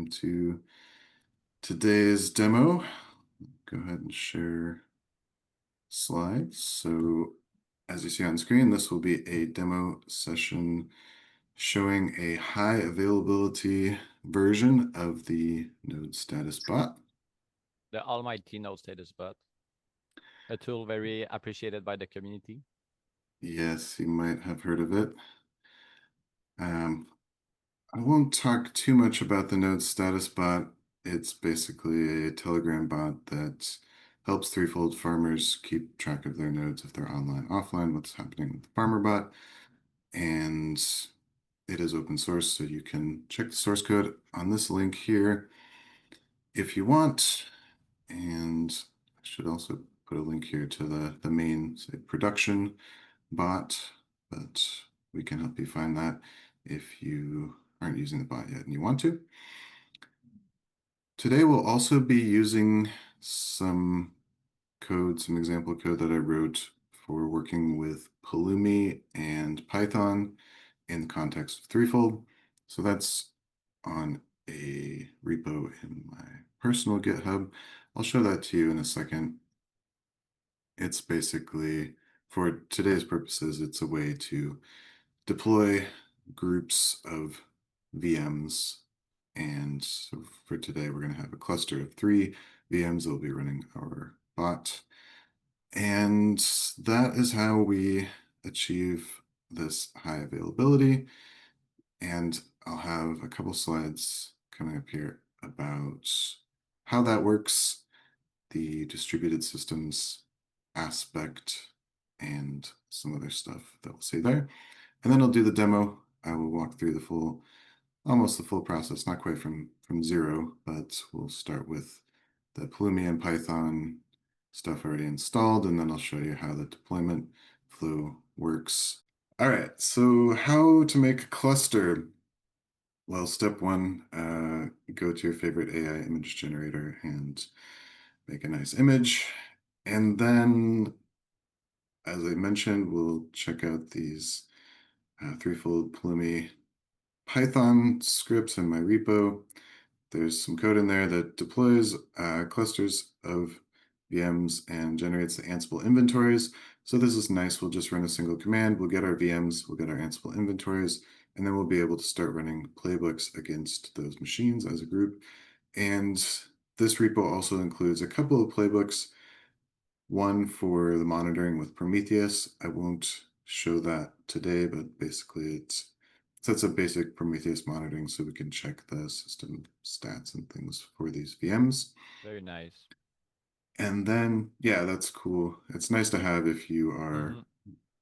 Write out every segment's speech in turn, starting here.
welcome to today's demo. Go ahead and share slides. So as you see on screen, this will be a demo session showing a high availability version of the node status bot. The almighty node status bot, a tool very appreciated by the community. Yes, you might have heard of it. I won't talk too much about the node status bot. It's basically a Telegram bot that helps threefold farmers keep track of their nodes if they're online, offline, what's happening with the farmer bot. And it is open source, so you can check the source code on this link here if you want. And I should also put a link here to the main, say, production bot, but we can help you find that if you aren't using the bot yet and you want to. Today we'll also be using some code, some example code that I wrote for working with Pulumi and Python in the context of threefold. So that's on a repo in my personal GitHub. I'll show that to you in a second. It's basically, for today's purposes, it's a way to deploy groups of VMs. And so for today, we're going to have a cluster of 3 VMs that will be running our bot. And that is how we achieve this high availability. And I'll have a couple slides coming up here about how that works, the distributed systems aspect, and some other stuff that we'll see there. And then I'll do the demo. I will walk through the full, almost the full process, not quite from zero, but we'll start with the Pulumi and Python stuff already installed, and then I'll show you how the deployment flow works. All right, so how to make a cluster? Well, step one, go to your favorite AI image generator and make a nice image. And then, as I mentioned, we'll check out these threefold-pulumi-python scripts in my repo. There's some code in there that deploys clusters of VMs and generates the Ansible inventories. So this is nice. We'll just run a single command. We'll get our VMs, we'll get our Ansible inventories, and then we'll be able to start running playbooks against those machines as a group. And this repo also includes a couple of playbooks, one for the monitoring with Prometheus. I won't show that today, but basically it sets up basic Prometheus monitoring so we can check the system stats and things for these VMs. Very nice. And then, yeah, that's cool. It's nice to have if you are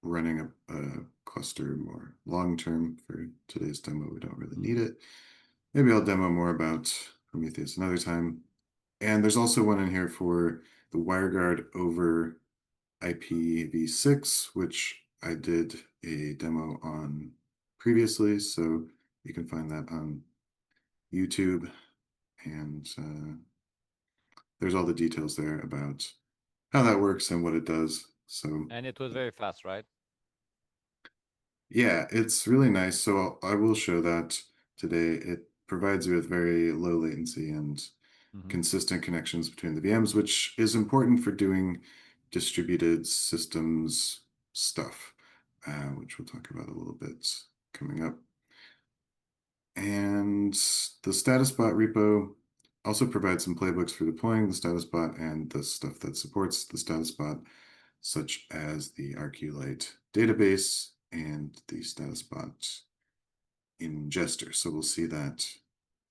running a cluster more long-term. For today's demo, we don't really need it. Maybe I'll demo more about Prometheus another time. And there's also one in here for the Wireguard over IPv6, which I did a demo on previously. So you can find that on YouTube. And there's all the details there about how that works and what it does. So, And it was very fast, right? yeah, it's really nice. So I will show that today. It provides you with very low latency and consistent connections between the VMs, which is important for doing distributed systems stuff, which we'll talk about a little bit coming up. And the status bot repo also provides some playbooks for deploying the status bot and the stuff that supports the status bot, such as the Rqlite database and the status bot ingester. So we'll see that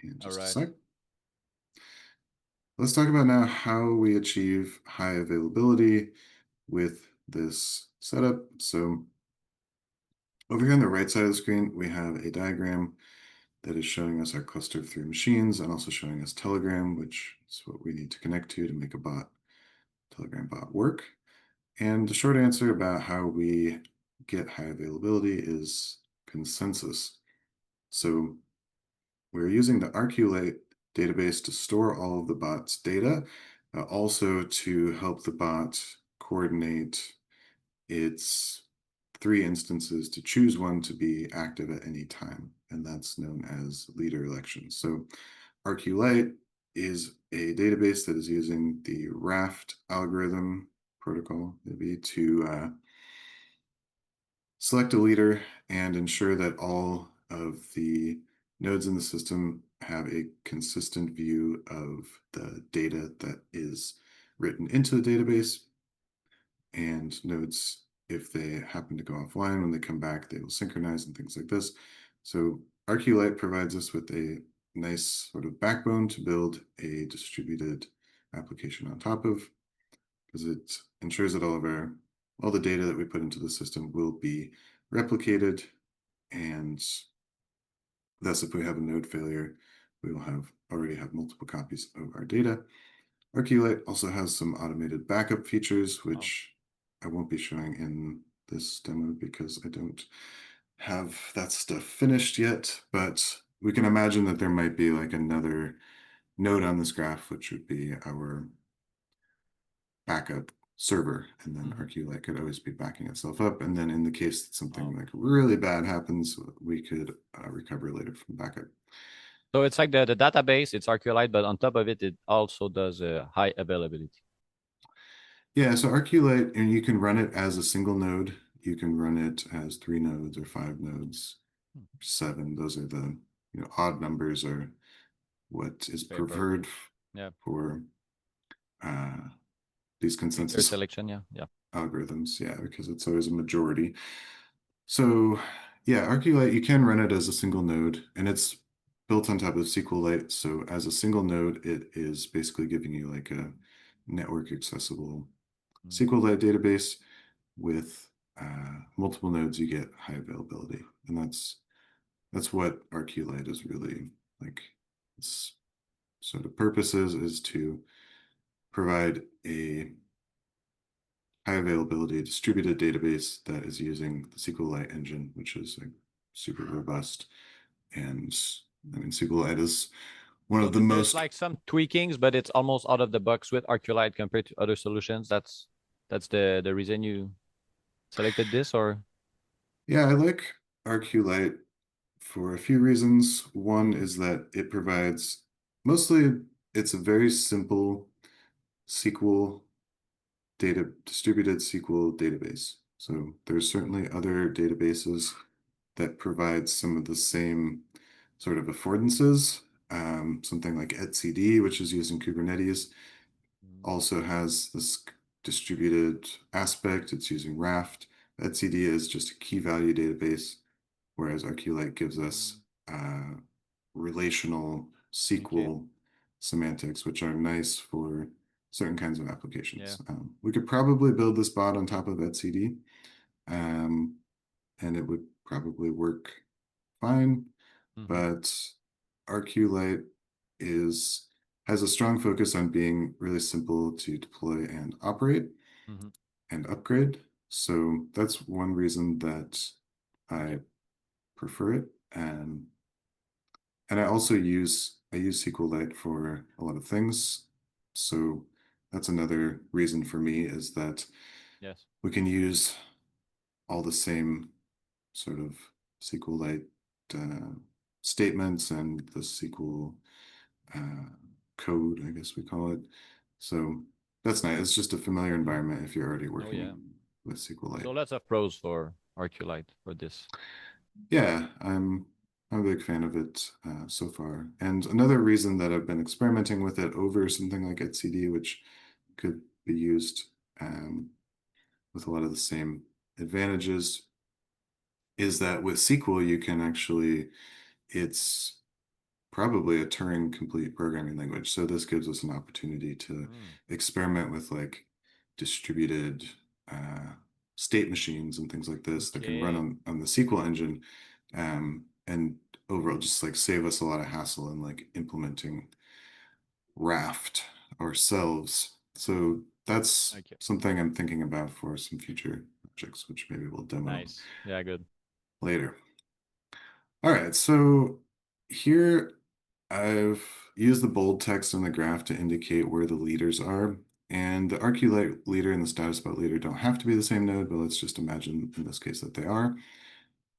in just a sec. Let's talk about now how we achieve high availability with this setup. So over here on the right side of the screen, we have a diagram that is showing us our cluster of 3 machines and also showing us Telegram, which is what we need to connect to make a Telegram bot work. And the short answer about how we get high availability is consensus. So we're using the Rqlite database to store all of the bot's data, also to help the bot coordinate its 3 instances to choose one to be active at any time, and that's known as leader elections. So Rqlite is a database that is using the Raft algorithm protocol, maybe to select a leader and ensure that all of the nodes in the system have a consistent view of the data that is written into the database. And nodes, if they happen to go offline, when they come back, they will synchronize and things like this. So Rqlite provides us with a nice sort of backbone to build a distributed application on top of, because it ensures that all the data that we put into the system will be replicated, and thus if we have a node failure, we will already have multiple copies of our data. Rqlite also has some automated backup features, which I won't be showing in this demo because I don't have that stuff finished yet, but we can imagine that there might be like another node on this graph, which would be our backup server, and then Rqlite could always be backing itself up. And then in the case that something like really bad happens, we could recover later from backup. So it's like the database, it's Rqlite, but on top of it, it also does high availability. Yeah, so Rqlite, and you can run it as a single node. You can run it as 3 nodes or 5 nodes, 7. Those are the odd numbers are what is preferred for these consensus selection, yeah. algorithms. Yeah, because it's always a majority. So yeah, Rqlite, you can run it as a single node, and it's built on top of SQLite. So as a single node, it is basically giving you like a network accessible SQLite database. With multiple nodes, you get high availability, and that's what Rqlite is really like. Its sort of purposes is to provide a high availability distributed database that is using the SQLite engine, which is like super robust. And I mean, SQLite is one of the There's most like some tweakings, but it's almost out of the box with Rqlite compared to other solutions. That's the reason you selected this, or? Yeah, I like Rqlite for a few reasons. One is that it provides mostly it's a very simple SQL distributed SQL database. So there's certainly other databases that provide some of the same sort of affordances. Something like etcd, which is used in Kubernetes, also has this distributed aspect. It's using Raft. etcd is just a key value database, whereas Rqlite gives us relational SQL semantics, which are nice for certain kinds of applications. We could probably build this bot on top of etcd, and it would probably work fine. But Rqlite has a strong focus on being really simple to deploy and operate and upgrade. So that's one reason that I prefer it. And I also use SQLite for a lot of things. So that's another reason for me is that we can use all the same sort of SQLite statements and the SQL code, I guess we call it. So that's nice. It's just a familiar environment if you're already working with SQLite. So lots of pros for Rqlite for this. Yeah, I'm a big fan of it so far. And another reason that I've been experimenting with it over something like etcd, which could be used with a lot of the same advantages, is that with SQL, you can actually, it's probably a Turing complete programming language. So this gives us an opportunity to experiment with like distributed state machines and things like this that can run on the SQL engine, and overall just like save us a lot of hassle in like implementing Raft ourselves. So that's something I'm thinking about for some future projects, which maybe we'll demo good. later. All right, so here I've used the bold text on the graph to indicate where the leaders are. And the Rqlite leader and the status bot leader don't have to be the same node, but let's just imagine in this case that they are.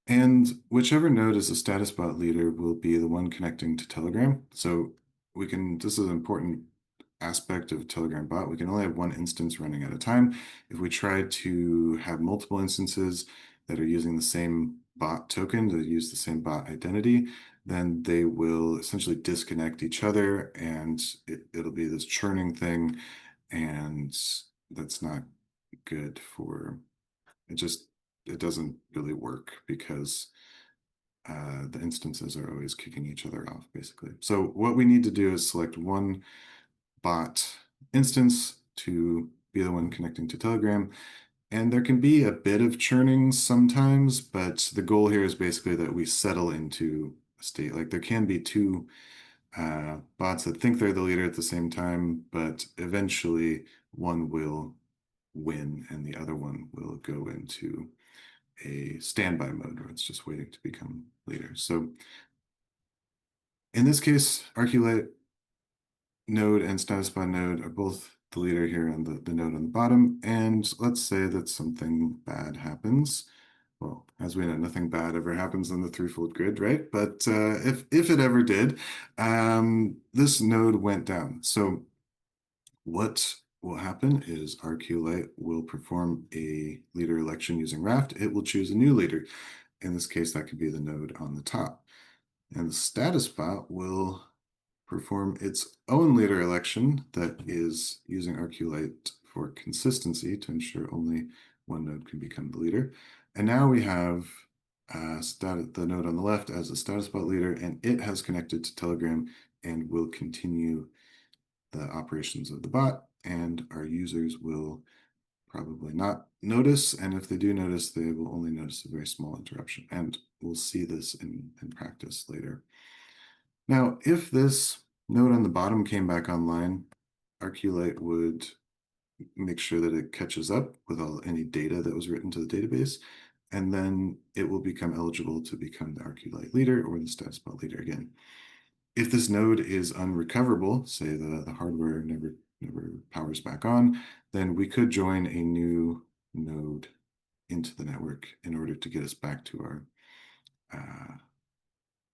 And whichever node is the status bot leader will be the one connecting to Telegram. So this is an important aspect of Telegram bot. We can only have one instance running at a time. If we try to have multiple instances that are using the same bot token, that use the same bot identity, then they will essentially disconnect each other, and it'll be this churning thing, and that's not good for it. It doesn't really work because the instances are always kicking each other off, basically. So what we need to do is select one bot instance to be the one connecting to Telegram. And there can be a bit of churning sometimes, but the goal here is basically that we settle into a state. Like there can be two bots that think they're the leader at the same time, but eventually one will win and the other one will go into a standby mode where it's just waiting to become leader. So in this case, Rqlite node and status bar node are both the leader here and the node on the bottom. And let's say that something bad happens. Well, as we know, nothing bad ever happens on the threefold grid, right? But if it ever did, this node went down. So what will happen is Rqlite will perform a leader election using Raft. It will choose a new leader. In this case, that could be the node on the top. And the status bot will perform its own leader election that is using Rqlite for consistency to ensure only one node can become the leader. And now we have the node on the left as a status bot leader, and it has connected to Telegram and will continue the operations of the bot, and our users will probably not notice, and if they do notice, they will only notice a very small interruption, and we'll see this in practice later. Now, if this node on the bottom came back online, Rqlite would make sure that it catches up with any data that was written to the database, and then it will become eligible to become the Rqlite leader or the status bot leader again. If this node is unrecoverable, say the hardware never powers back on, then we could join a new node into the network in order to get us back to our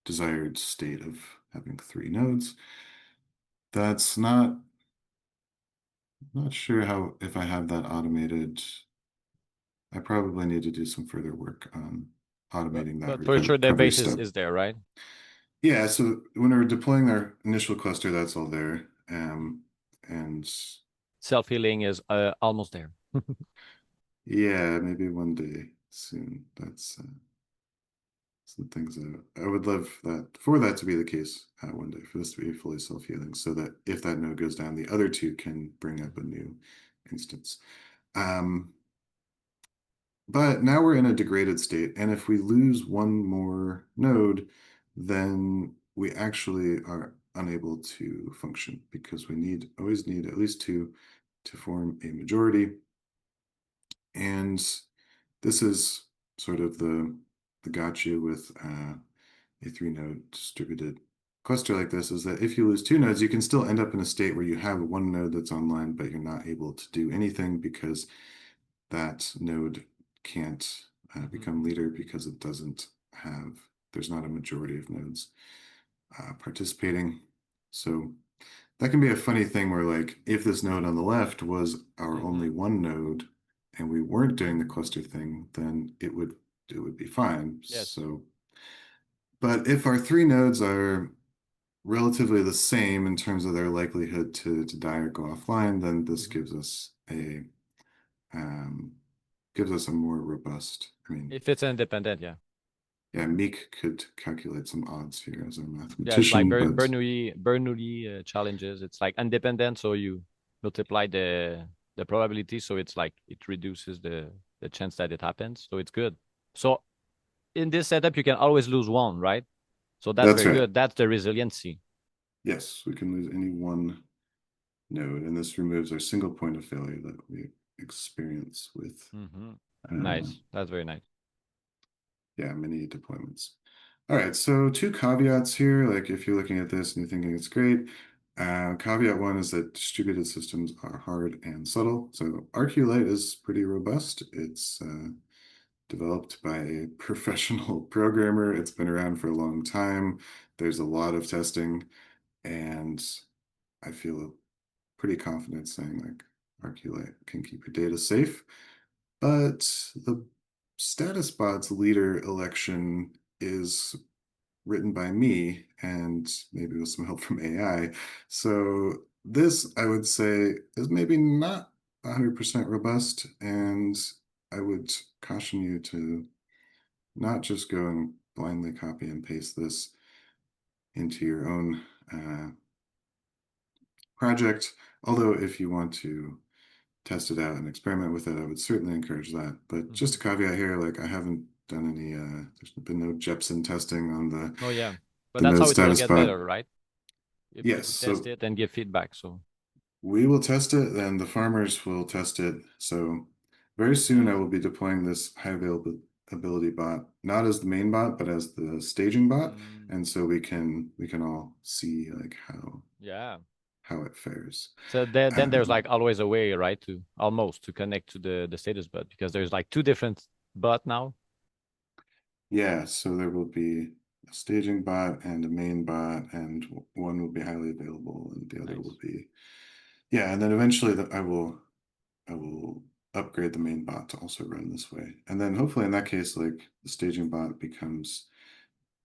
desired state of having 3 nodes. That's not sure if I have that automated. I probably need to do some further work on automating that But for sure the recovery base step. is there, right? Yeah, so when we're deploying our initial cluster, that's all there. And Self-healing is almost there. yeah, maybe one day soon. That's some things that I would love for that to be the case one day, for this to be fully self-healing, so that if that node goes down, the other two can bring up a new instance. But now we're in a degraded state, and if we lose one more node, then we actually are unable to function because we always need at least 2 to form a majority. And this is sort of the gotcha with a 3-node distributed cluster like this, is that if you lose 2 nodes, you can still end up in a state where you have one node that's online, but you're not able to do anything because that node can't become leader because there's not a majority of nodes participating. So that can be a funny thing where, like, if this node on the left was our only one node and we weren't doing the cluster thing, then it would be fine. Yes. So, but if our 3 nodes are relatively the same in terms of their likelihood to die or go offline, then this gives us a more robust. If it's independent, yeah. Yeah, Meek could calculate some odds here as a Yeah, it's like mathematician, but Bernoulli challenges. It's like independent, so you multiply the probability, so it's like it reduces the chance that it happens. So it's good. So in this setup, you can always lose one, right? So that's that's very right. good. That's the resiliency. Yes, we can lose any one node, and this removes our single point of failure that we experience with Nice. That's very nice. yeah, many deployments. All right, so 2 caveats here. Like if you're looking at this and you're thinking it's great, caveat 1 is that distributed systems are hard and subtle. So Rqlite is pretty robust. It's developed by a professional programmer. It's been around for a long time. There's a lot of testing, And I feel pretty confident saying like Rqlite can keep your data safe. But the status bot's leader election is written by me and maybe with some help from AI. So this, I would say, is maybe not 100% robust, and I would caution you to not just go and blindly copy and paste this into your own project. Although if you want to test it out and experiment with it, I would certainly encourage that. But just a Hmm. caveat here, like I haven't done any, there's been no Jepson testing on Oh yeah, but the that's node how it will status get bot. better, right? If Yes, you test so it and give feedback. So we will test it, then the farmers will test it. So very soon I will be deploying this high availability bot, not as the main bot, but as the staging bot. mm, And so we can all see like yeah. how it fares. So then there's Um, like always a way, right, to almost to connect to the status bot because there's like two different bot now. yeah, so there will be a staging bot and a main bot, and one will be highly available and the other will Nice. be, yeah, and then eventually I will upgrade the main bot to also run this way. And then hopefully in that case, like the staging bot becomes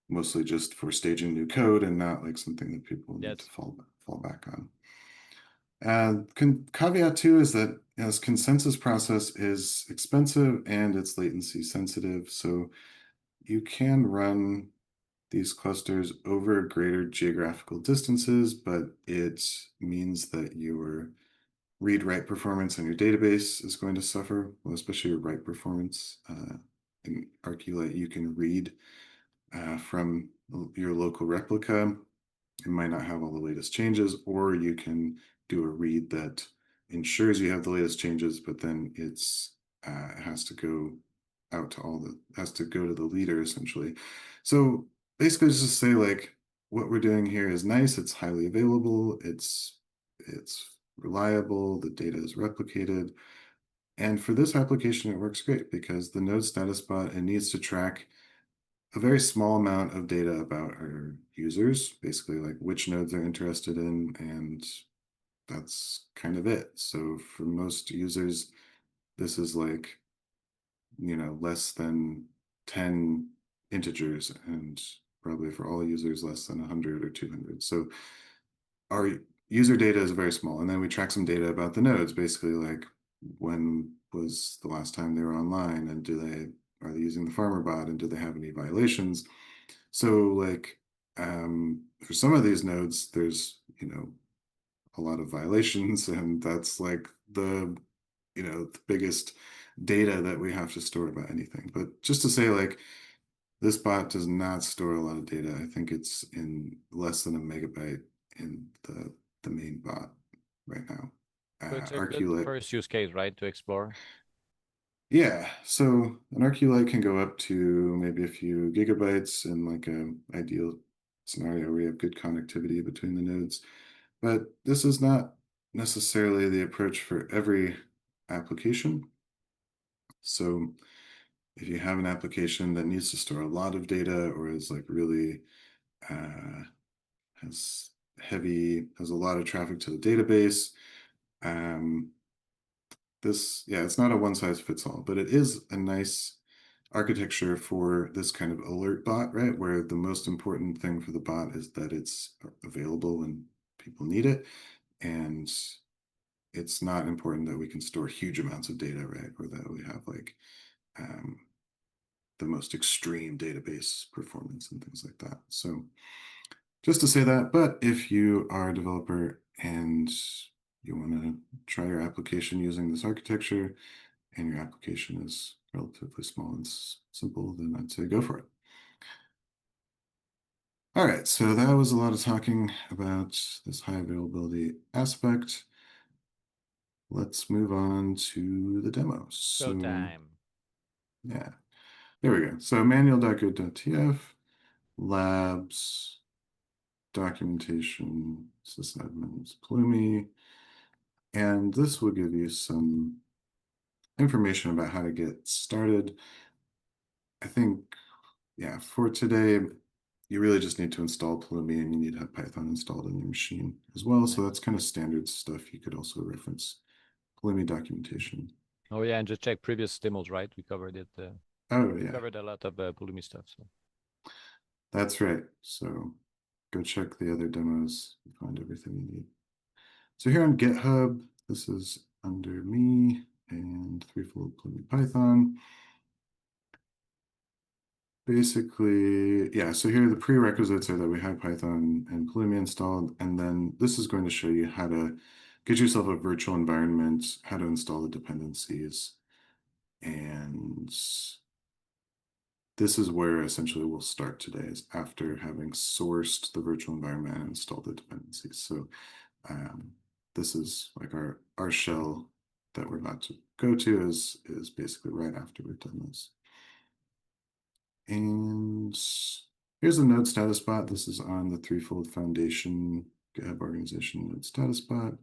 mostly just for staging new code and not like something that people need to Yes. fall back on. And caveat too is that this consensus process is expensive and it's latency sensitive. So you can run these clusters over greater geographical distances, but it means that your read-write performance on your database is going to suffer, well, especially your write performance. In Rqlite, you can read from your local replica. It might not have all the latest changes, or you can do a read that ensures you have the latest changes, but then it has to go out to has to go to the leader essentially. So basically, just to say like what we're doing here is nice. It's highly available. It's reliable. The data is replicated. And for this application, it works great because the node status bot, it needs to track a very small amount of data about our users, basically like which nodes they're interested in, and that's kind of it. So for most users, this is like, less than 10 integers, and probably for all users, less than 100 or 200. So our user data is very small. And then we track some data about the nodes, basically like when was the last time they were online, and are they using the farmer bot, and do they have any violations? So like for some of these nodes, there's, a lot of violations, and that's like the biggest data that we have to store about anything. But just to say like this bot does not store a lot of data. I think it's in less than a megabyte in the main bot right now. So it's a good Rqlite, first use case, right, to explore. yeah. So an Rqlite can go up to maybe a few gigabytes in like a ideal scenario where you have good connectivity between the nodes. But this is not necessarily the approach for every application. So if you have an application that needs to store a lot of data or is like really uh, has has a lot of traffic to the database. Um, yeah, it's not a one size fits all, but it is a nice architecture for this kind of alert bot, right? Where the most important thing for the bot is that it's available when people need it. And it's not important that we can store huge amounts of data, right? Or that we have like um, the most extreme database performance and things like that. So just to say that, but if you are a developer and you want to try your application using this architecture and your application is relatively small and simple, then I'd say go for it. All right, so that was a lot of talking about this high availability aspect. Let's move on to the demos. So Showtime. yeah, there we go. So manual.go.tf, labs, documentation, sysadmins, Plumi, and this will give you some information about how to get started. I think, yeah, for today, you really just need to install Pulumi and you need to have Python installed on your machine as well. So Nice. that's kind of standard stuff. You could also reference Pulumi documentation. Oh yeah, and just check previous demos, right? We covered it. Oh, We yeah, covered a lot of Pulumi stuff. So that's right. So go check the other demos and find everything you need. So here on GitHub, this is under me and threefold-pulumi-python. Basically, yeah, so here the prerequisites are that we have Python and Pulumi installed, and then this is going to show you how to get yourself a virtual environment, how to install the dependencies, and this is where essentially we'll start today, is after having sourced the virtual environment and installed the dependencies. So this is like our shell that we're about to go to is basically right after we've done this. And here's the node status bot. This is on the Threefold Foundation GitHub organization node status bot.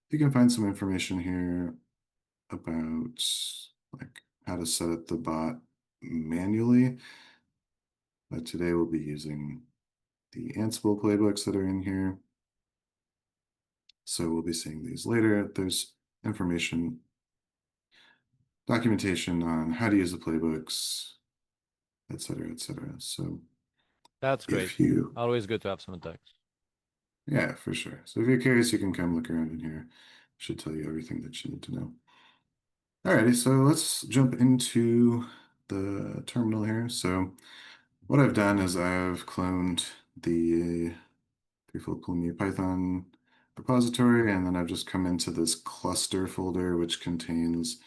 You can find some information here about like how to set up the bot manually. But today we'll be using the Ansible playbooks that are in here. So we'll be seeing these later. There's information, documentation on how to use the playbooks, et cetera, et cetera. So that's great. if you, Always good to have some text. yeah, for sure. So if you're curious, you can come look around in here. Should tell you everything that you need to know. Alrighty, so let's jump into the terminal here. So what I've done is I've cloned the threefold-pulumi-python repository, and then I've just come into this cluster folder, which contains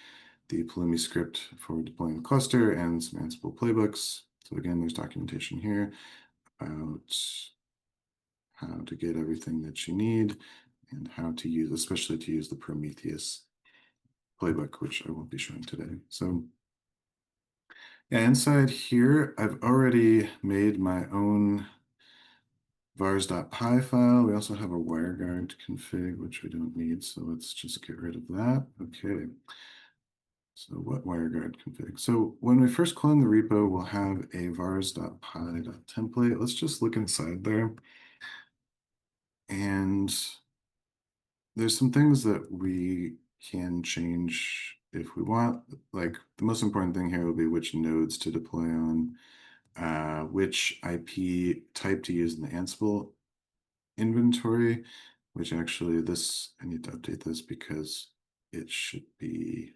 the Pulumi script for deploying the cluster and some Ansible playbooks. So again, there's documentation here about how to get everything that you need and how to use, especially to use the Prometheus playbook, which I won't be showing today. So yeah, inside here, I've already made my own vars.py file. We also have a Wireguard config, which we don't need. So let's just get rid of that. Okay. So what Wireguard config? So when we first clone the repo, we'll have a vars.py.template. Let's just look inside there. And there's some things that we can change if we want. Like the most important thing here will be which nodes to deploy on, which IP type to use in the Ansible inventory, which actually this, I need to update this because it should be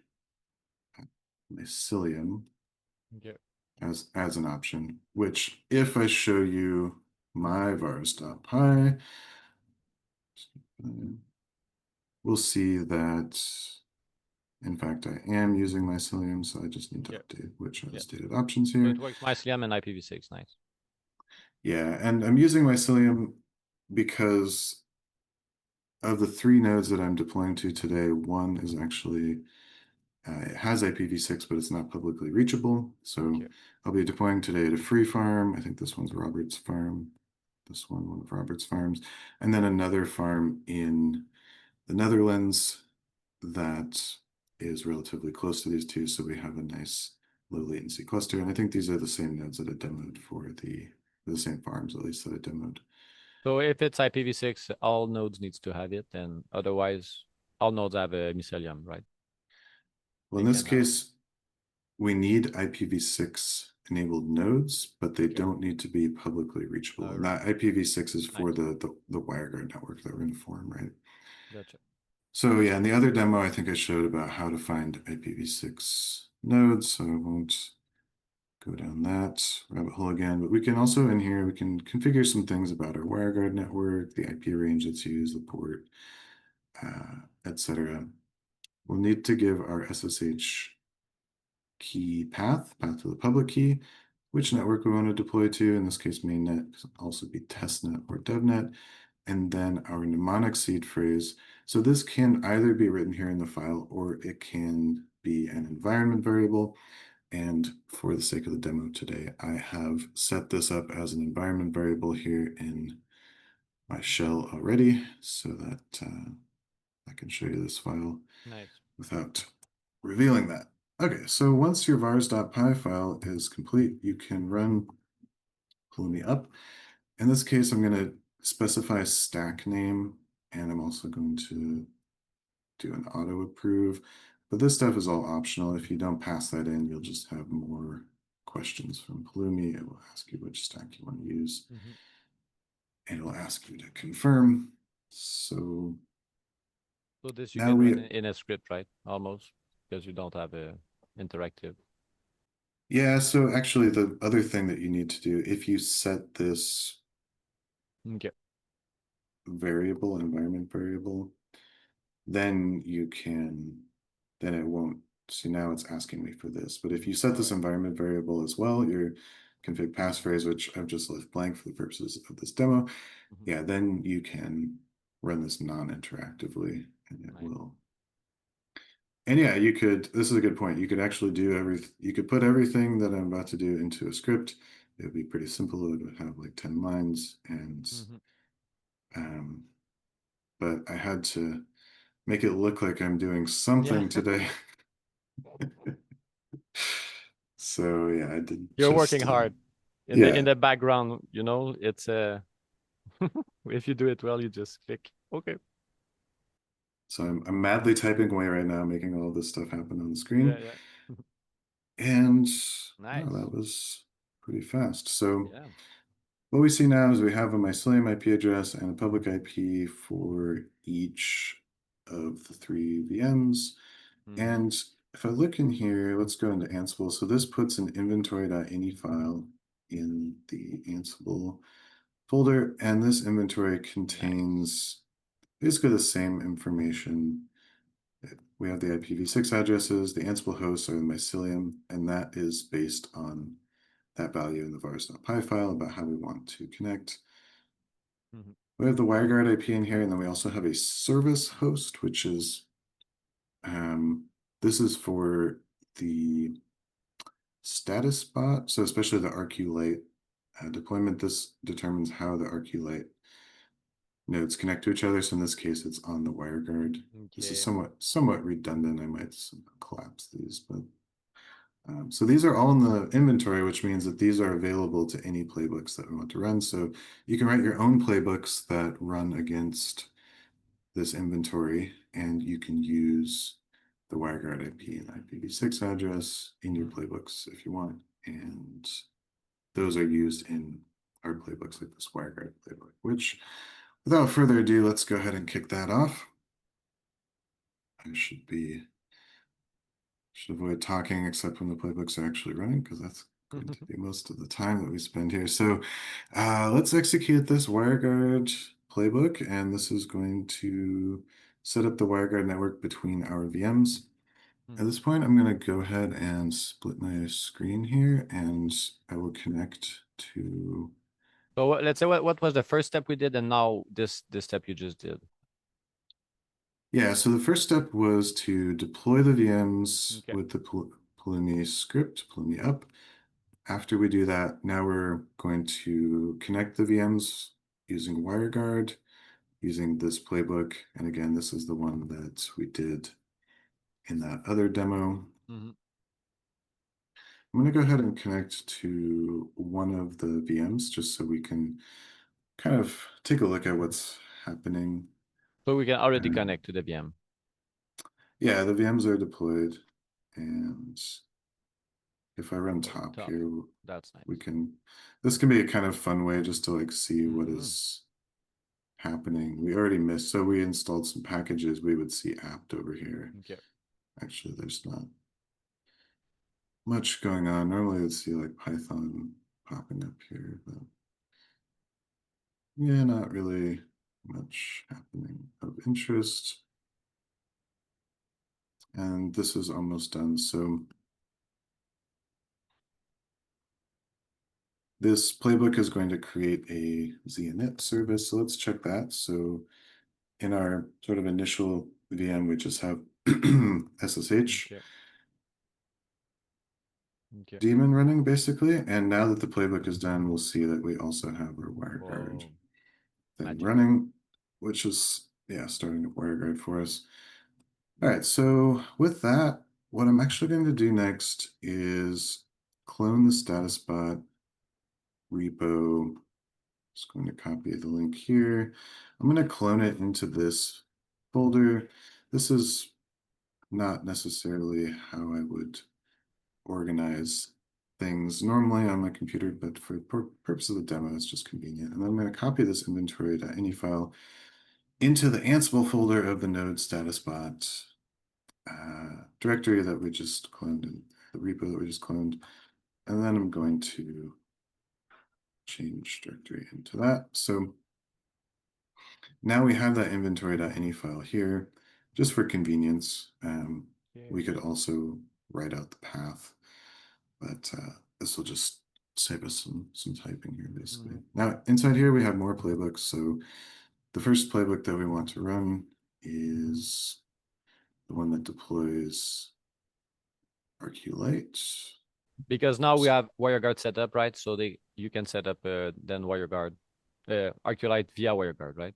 mycelium Okay. as an option, which if I show you my vars.py, we'll see that in fact I am using mycelium, so I just need to Yeah. update which are the Yeah. stated options So here. it works mycelium and IPv6. Nice. Yeah, and I'm using mycelium because of the three nodes that I'm deploying to today, one is actually it has IPv6, but it's not publicly reachable. So Okay. I'll be deploying today to Free Farm. I think this one's Robert's farm. This one of Robert's farms. And then another farm in the Netherlands that is relatively close to these two. So we have a nice low latency cluster. And I think these are the same nodes that I demoed for the same farms, at least that I demoed. So if it's IPv6, all nodes needs to have it, and otherwise all nodes have a mycelium, right? Well, They in this can have. case, we need IPv6 enabled nodes, but they Okay. don't need to be publicly reachable. All And right. that IPv6 is for Nice. the WireGuard network that we're going to form, right? Gotcha. So yeah, in the other demo, I think I showed about how to find IPv6 nodes, so I won't go down that rabbit hole again. But we can also in here, we can configure some things about our WireGuard network, the IP range that's used, the port, etc. We'll need to give our SSH key path to the public key, which network we want to deploy to. In this case, mainnet could also be testnet or devnet, and then our mnemonic seed phrase. So this can either be written here in the file or it can be an environment variable. And for the sake of the demo today, I have set this up as an environment variable here in my shell already so that I can show you this file Nice. without revealing that. Okay, so once your vars.py file is complete, you can run Pulumi up. In this case, I'm going to specify a stack name, and I'm also going to do an auto approve. But this stuff is all optional. If you don't pass that in, you'll just have more questions from Pulumi. It will ask you which stack you want to use, Mm-hmm. and it will ask you to confirm. So So this you now can run we, in a script, right? Almost, because you don't have a interactive. yeah, so actually the other thing that you need to do, if you set this Okay. variable, environment variable, then you can, then it won't. See, now it's asking me for this. But if you set All this right. environment variable as well, your config passphrase, which I've just left blank for the purposes of this demo, Mm-hmm. yeah, then you can run this non-interactively and it Nice. will. And yeah, you could, this is a good point. You could actually do you could put everything that I'm about to do into a script. It would be pretty simple. It would have like 10 lines and, Mm-hmm. um, but I had to make it look like I'm doing Yeah. something today. So yeah, I did You're working just hard in yeah. the background, it's if you do it well, you just click. Okay. So I'm madly typing away right now, making all this stuff happen on the Yeah, screen. yeah. And wow, Nice. that was pretty fast. So Yeah. what we see now is we have a mycelium IP address and a public IP for each of the three VMs. Mm-hmm. And if I look in here, let's go into Ansible. So this puts an inventory.ini file in the Ansible folder, and this inventory Nice. contains basically the same information. We have the IPv6 addresses, the Ansible hosts are the mycelium, and that is based on that value in the vars.py file about how we want to connect. Mm-hmm. We have the Wireguard IP in here, and then we also have a service host, which is this is for the status bot. So especially the Rqlite deployment, this determines how the Rqlite nodes connect to each other. So in this case, it's on the WireGuard. This is Okay. somewhat redundant. I might collapse these, but so these are all in the inventory, which means that these are available to any playbooks that we want to run. So you can write your own playbooks that run against this inventory, and you can use the WireGuard IP and IPv6 address in your Mm-hmm. playbooks if you want. And those are used in our playbooks like this WireGuard playbook, which without further ado, let's go ahead and kick that off. I should avoid talking except when the playbooks are actually running, because that's going to be most of the time that we spend here. So let's execute this WireGuard playbook, and this is going to set up the WireGuard network between our VMs. At Mm-hmm. this point, I'm going to go ahead and split my screen here, and I will connect to. So let's say what was the first step we did, and now this step you just did. Yeah, so the first step was to deploy the VMs Okay. with the Pulumi script, Pulumi up. After we do that, now we're going to connect the VMs using WireGuard, using this playbook. And again, this is the one that we did in that other demo. Mm-hmm. I'm going to go ahead and connect to one of the VMs just so we can kind of take a look at what's happening. So we can already Um, connect to the VM. yeah, the VMs are deployed. And if I run Oh, top top. here, That's we nice. can, this can be a kind of fun way just to like see what Mm-hmm. is happening. We already missed, so we installed some packages. We would see apt over here. Okay. Actually, there's not much going on. Normally, you'd see like Python popping up here, but yeah, not really much happening of interest. And this is almost done. So this playbook is going to create a ZInit service. So let's check that. So in our sort of initial VM, we just have SSH Okay. Okay. daemon running basically. And now that the playbook is done, we'll see that we also have our WireGuard Whoa. thing Magic. running, which is, yeah, starting up WireGuard for us. All right, so with that, what I'm actually going to do next is clone the status bot repo. Just going to copy the link here. I'm going to clone it into this folder. This is not necessarily how I would organize things normally on my computer, but for purpose of the demo, it's just convenient. And then I'm going to copy this inventory.ini file into the Ansible folder of the node statusbot directory that we just cloned, and the repo that we just cloned. And then I'm going to change directory into that. So now we have that inventory.ini file here. Just for convenience, Yeah. we could also write out the path, but this will just save us some typing here, basically. Now, inside here, we have more playbooks. So the first playbook that we want to run is the one that deploys Rqlite. Because now we have WireGuard set up, right? So you can set up then WireGuard, Rqlite via WireGuard, right?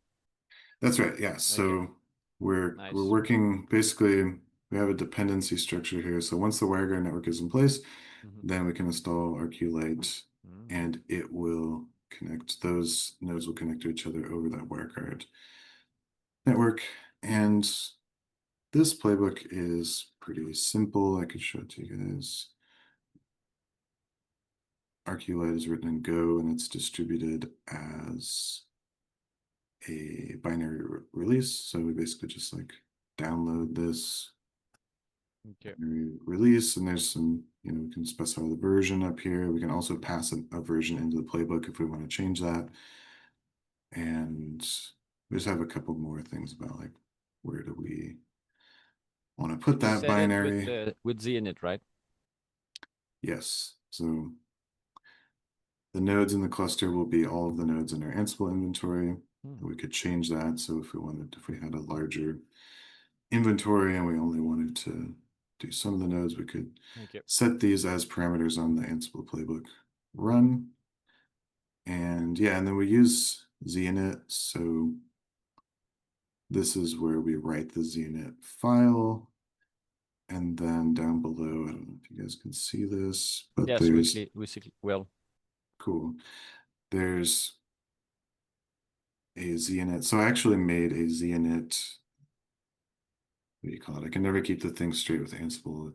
That's right. Yeah. Okay, So we're nice. working basically. We have a dependency structure here. So once the WireGuard network is in place, Mhm. then we can install Rqlite, Mhm. and it will connect. Those nodes will connect to each other over that WireGuard network. And this playbook is pretty simple. I could show it to you guys. Rqlite is written in Go, and it's distributed as a binary release. So we basically just like download this Okay. binary release, and there's some, we can specify the version up here. We can also pass a version into the playbook if we want to change that. And we just have a couple more things about like where do we want to put And you that set it binary? with Z in it, right? Yes. So the nodes in the cluster will be all of the nodes in our Ansible inventory. Hmm. We could change that. So if we had a larger inventory and we only wanted to do some of the nodes, we could Okay. set these as parameters on the Ansible playbook run. And yeah, and then we use zinit. So this is where we write the zinit file. And then down below, I don't know if you guys can see this, but Yes, there's well. cool. There's a zinit. So I actually made a zinit. What do you call it? I can never keep the thing straight with Ansible.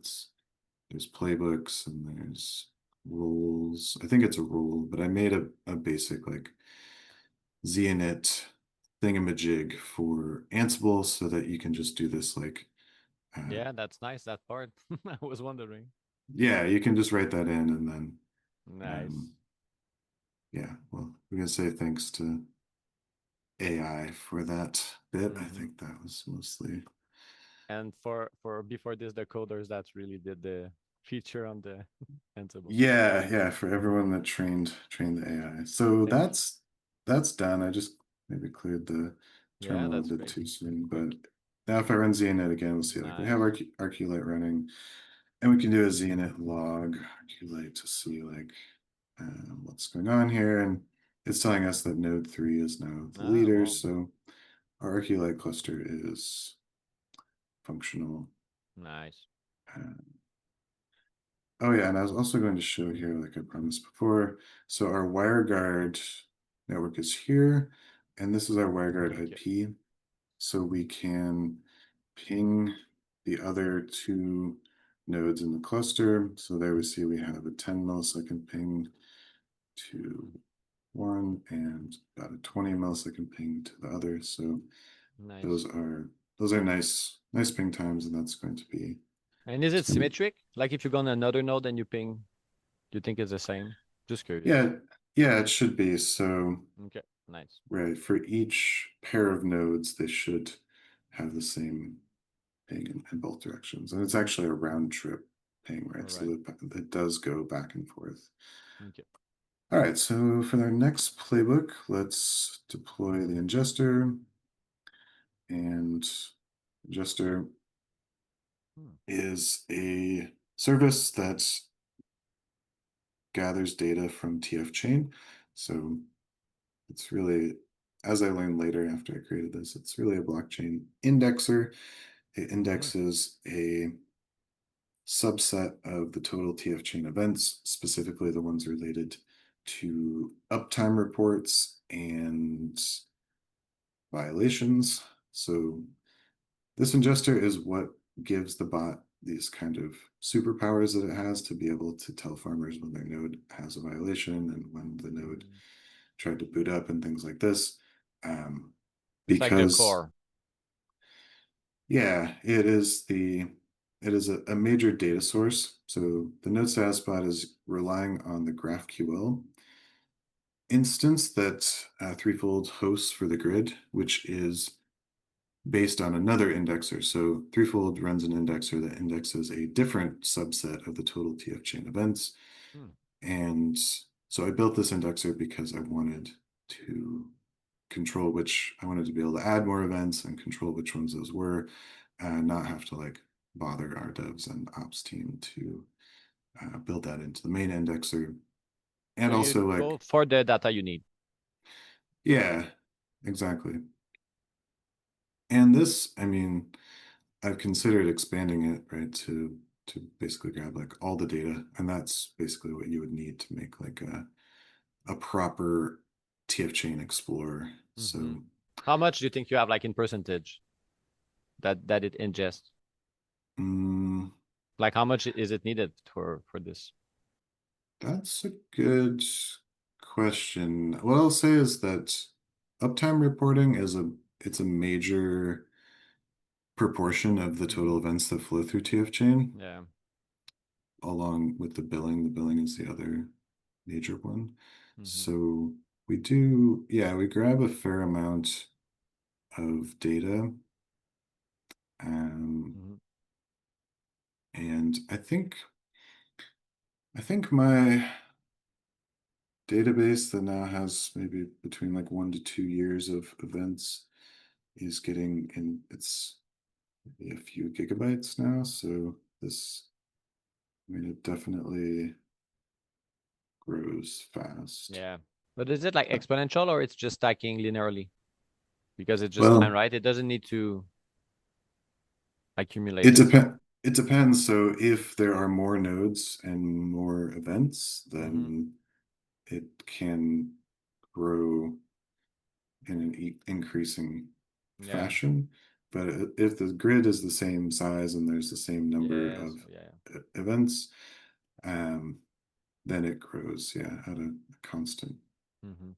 There's playbooks and there's rules. I think it's a rule, but I made a basic like zinit thingamajig for Ansible so that you can just do this like Yeah, that's nice, that part. I was wondering. yeah, you can just write that in and then Nice. yeah, well, we're gonna say thanks to AI for that bit. I Hmm. think that was mostly And for before this, the coders that really did the feature on the Ansible. yeah, for everyone that trained the AI. So Thank you. that's done. I just maybe cleared the Yeah, terminal a that's bit great. too soon, but Quick. now if I run ZNet again, we'll see like we have Nice. Rqlite running, and we can do a ZNet log Rqlite to see like what's going on here, and it's telling us that node 3 is now the Ah, leader, wow. so our Rqlite cluster is functional. Nice. Uh, Oh yeah, and I was also going to show here, like I promised before. So our WireGuard network is here, and this is our WireGuard Okay. IP. So we can ping the other two nodes in the cluster. So there we see we have a 10 millisecond ping to one and about a 20 millisecond ping to the other. So Nice. those are nice ping times, and that's going to be And is it's it going to symmetric? Like if you go on another node and you ping, do you think it's the same? Just curious. yeah, yeah, it should be. So Okay. Nice. right, for each pair of nodes, they should have the same ping in both directions. And it's actually a round trip ping, All right? So right. it does go back and forth. Okay. All right, so for our next playbook, let's deploy the ingester. And ingester Hmm. is a service that gathers data from TF chain. So it's really, as I learned later after I created this, it's really a blockchain indexer. It Hmm. indexes a subset of the total TF chain events, specifically the ones related to uptime reports and violations. So this ingester is what gives the bot these kind of superpowers that it has to be able to tell farmers when their node has a violation and when the node Mm. tried to boot up and things like this. It's like the Because core. yeah, it is a major data source. So the node status bot is relying on the GraphQL instance that Threefold hosts for the grid, which is based on another indexer. So Threefold runs an indexer that indexes a different subset of the total TF chain events. Hmm. And so I built this indexer because I wanted to be able to add more events and control which ones those were, and not have to like bother our devs and ops team to build that into the main indexer. So And you also go like, for the data you need. yeah, exactly. And this, I mean, I've considered expanding it, right, to basically grab like all the data, and that's basically what you would need to make like a proper TF chain explorer. Hmm. So, How much do you think you have like in percentage that it ingests? mm, Like how much is it needed for this? that's a good question. What I'll say is that uptime reporting is it's a major proportion of the total Hmm. events that flow through TF chain, Yeah. along with the billing. The billing is the other major one. Hmm. So we do, yeah, we grab a fair amount of data. Um, Hmm. and I think my database that now has maybe between like 1 to 2 years of events is getting in, it's maybe a few gigabytes now. So this, I mean, it definitely grows fast. Yeah. But is it like Uh, exponential or it's just stacking linearly? Because it's just fine, Well, right? It doesn't need to accumulate. it depends. So if there are more nodes and more events, Hmm. then it can grow in an increasing Yeah. fashion. But if the grid is the same size and there's the same number Yeah. of So yeah. events, um, then it grows, yeah, at a constant. Hmm.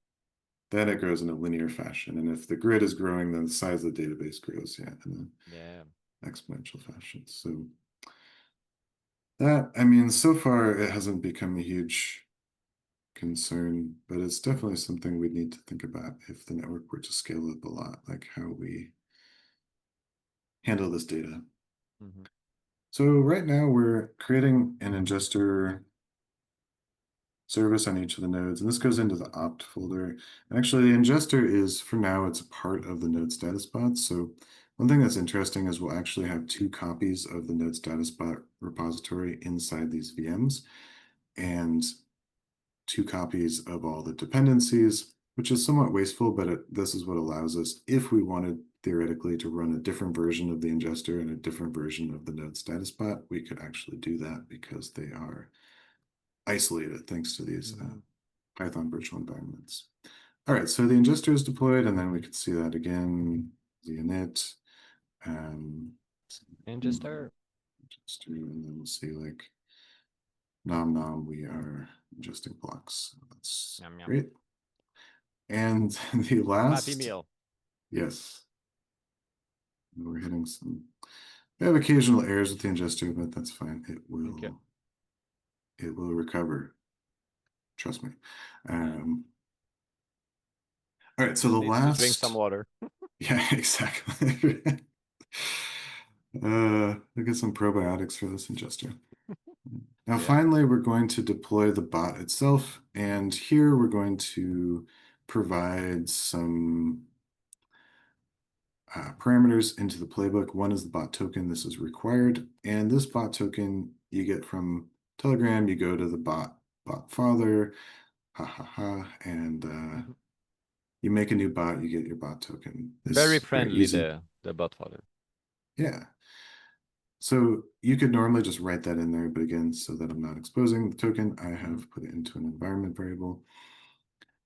Then it grows in a linear fashion. And if the grid is growing, then the size of the database grows, yeah, in Yeah. an exponential fashion. So that, I mean, so far it hasn't become a huge concern, but it's definitely something we need to think about if the network were to scale up a lot, like how we handle this data. Hmm. So right now we're creating an ingester service on each of the nodes, and this goes into the opt folder. And actually, the ingester is, for now, it's a part of the node status bot. So one thing that's interesting is we'll actually have two copies of the node status bot repository inside these VMs, and two copies of all the dependencies, which is somewhat wasteful, but this is what allows us, if we wanted theoretically to run a different version of the ingester and a different version of the node status bot, we could actually do that because they are isolated thanks to these Hmm. Python virtual environments. All right, so the ingester is deployed, and then we could see that again, the init, um, Ingester. ingester, and then we'll see like nom nom, we are ingesting blocks. That's Yum yum. great. And the Happy last, meal. yes, we're hitting some. We have occasional errors with the ingester, but that's fine. Okay. It will recover. Trust me. Yeah. Um, all right, You so the just need to drink some last, water. yeah, exactly. We'll get some probiotics for this ingester. Now, Yeah. finally, we're going to deploy the bot itself, and here we're going to provide some parameters into the playbook. One is the bot token. This is required. And this bot token you get from Telegram. You go to the bot father, ha ha ha, and you make a new bot, you get your bot token. Very It's very friendly, easy. the bot father. Yeah. So you could normally just write that in there, but again, so that I'm not exposing the token, I have put it into an environment variable.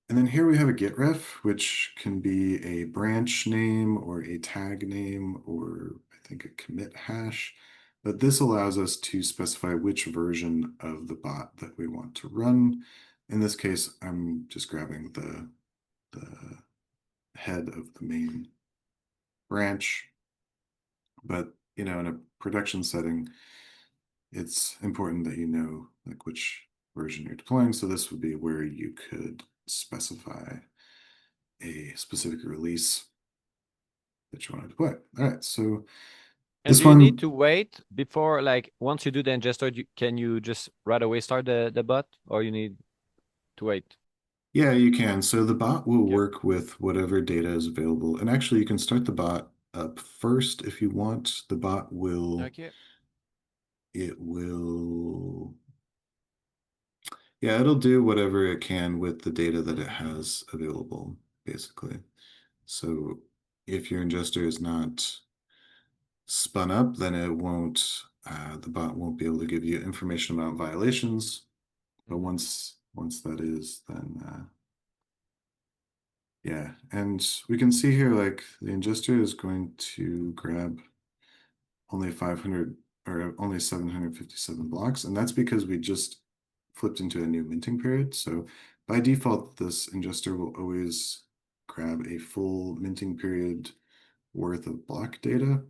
And then here we have a git ref, which can be a branch name or a tag name or I think a commit hash. But this allows us to specify which version of the bot that we want to run. In this case, I'm just grabbing the head of the main branch. But in a production setting, it's important that you know like which version you're deploying. So this would be where you could specify a specific release that you want to deploy. All right, so And this do you need one, to wait before, like, once you do the ingester, can you just right away start the bot, or you need to wait? yeah, you can. So the bot will Okay. work with whatever data is available. And actually, you can start the bot up first if you want. The bot will, Okay. it will, yeah, it'll do whatever it can with the data that it has available, basically. So if your ingester is not spun up, then the bot won't be able to give you information about violations. But once that is, then yeah. And we can see here like the ingester is going to grab only 500 or only 757 blocks, and that's because we just flipped into a new minting period. So by default, this ingester will always grab a full minting period worth of block data,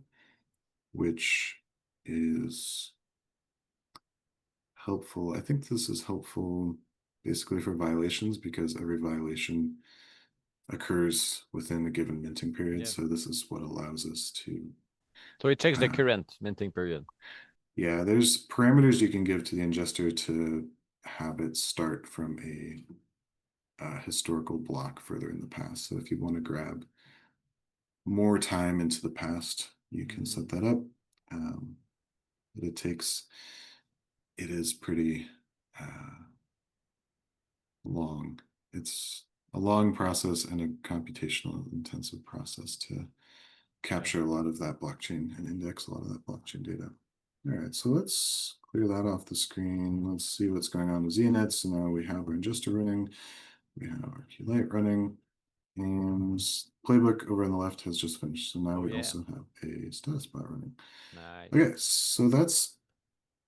which is helpful. I think this is helpful basically for violations because every violation occurs within a given minting period. Yeah. So this is what allows us to, So it takes the uh, current minting period. yeah, there's parameters you can give to the ingester to have it start from a historical block further in the past. So if you want to grab more time into the past, you can set that up. Um, but it is pretty long. It's a long process and a computational intensive process to Yeah. capture a lot of that blockchain and index a lot of that blockchain data. All right, so let's clear that off the screen. Let's see what's going on with ZNet. So now we have our ingester running, we have our Rqlite running, and playbook over on the left has just finished. So now Oh we yeah. also have a status bot running. Nice. Okay, so that's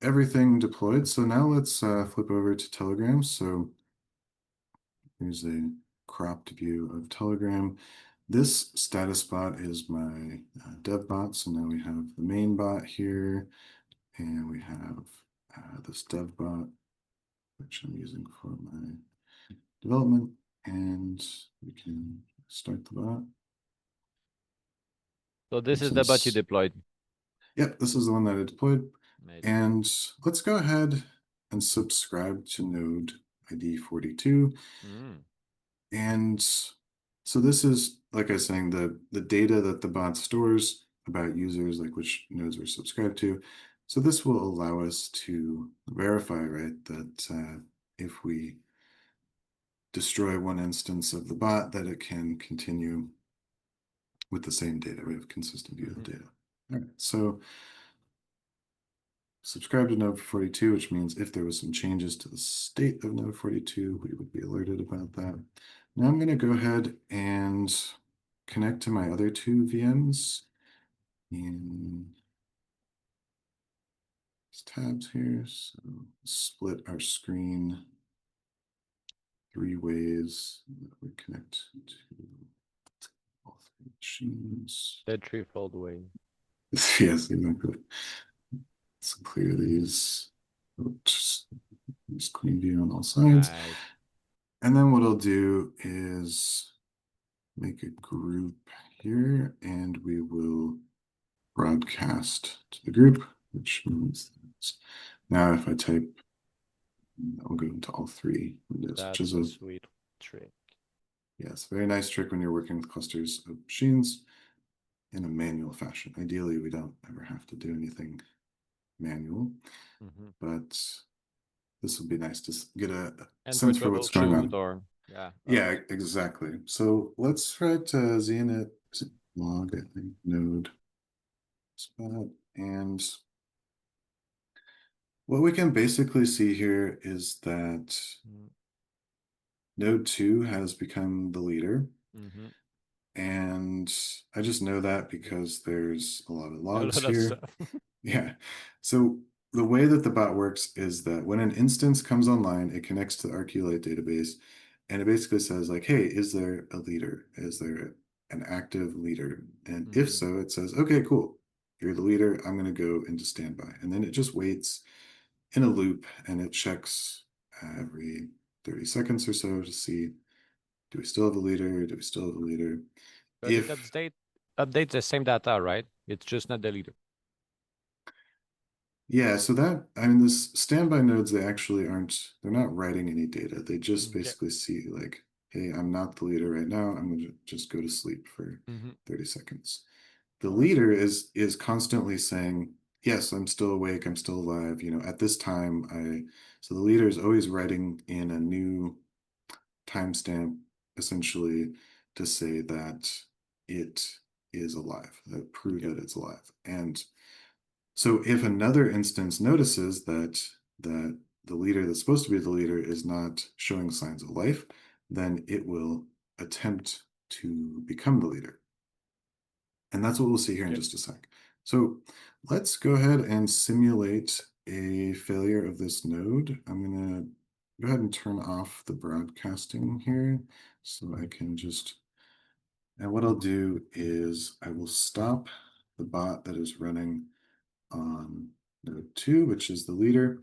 everything deployed. So now let's flip over to Telegram. So here's a cropped view of Telegram. This status bot is my dev bot. So now we have the main bot here, and we have this dev bot, which I'm using for my development. And we can start the bot. So this And is the bot you since, deployed. yep, this is the one that I deployed. Amazing. And let's go ahead and subscribe to node ID 42. Mm. And so this is, like I was saying, the data that the bot stores about users, like which nodes we're subscribed to. So this will allow us to verify, right, that if we destroy one instance of the bot, that it can continue with the same data. We have consistent view of the data. All right, so subscribe to node 42, which means if there was some changes to the state of node 42, we would be alerted about that. Now I'm going to go ahead and connect to my other two VMs in these tabs here. So split our screen 3 ways that we connect to all 3 machines. The threefold way. Yes, exactly. Let's clear these. Oops. Just clean view on all sides. Nice. And then what I'll do is make a group here and we will broadcast to the group, which means that now if I type, I'll go into all 3 windows, which is That's a sweet trick. yes, very nice trick when you're working with clusters of machines in a manual fashion. Ideally, we don't ever have to do anything manual, but this would be nice to get a And for sense for what's going troubleshoot on. or yeah. Yeah, exactly. So let's write ZNet log, I think, node spot, and What we can basically see here is that Mm-hmm. node 2 has become the leader. Mm-hmm. And I just know that because there's a lot of A logs lot of here. stuff. Yeah. So the way that the bot works is that when an instance comes online, it connects to the Rqlite database and it basically says like, hey, is there a leader? Is there an active leader? And if Mm-hmm. so, it says, okay, cool. You're the leader. I'm going to go into standby. And then it just waits in a loop and it checks every 30 seconds or so to see, do we still have a leader? Do we still have a leader? But it If updates the same data, right? It's just not the leader. Yeah, so that, I mean, this standby nodes, they actually aren't, they're not writing any data. They just Okay. basically see like, hey, I'm not the leader right now. I'm gonna just go to sleep for Mm-hmm. 30 seconds. The Oh, that's leader cool. is constantly saying, yes, I'm still awake, I'm still alive. At this time, so the leader is always writing in a new timestamp essentially to say that it is alive, that prove Okay. that it's alive. And so if another instance notices that the leader that's supposed to be the leader is not showing signs of life, then it will attempt to become the leader. And that's what we'll see here in Okay. just a sec. So let's go ahead and simulate a failure of this node. I'm going to go ahead and turn off the broadcasting here so I can just, and what I'll do is I will stop the bot that is running on node 2, which is the leader.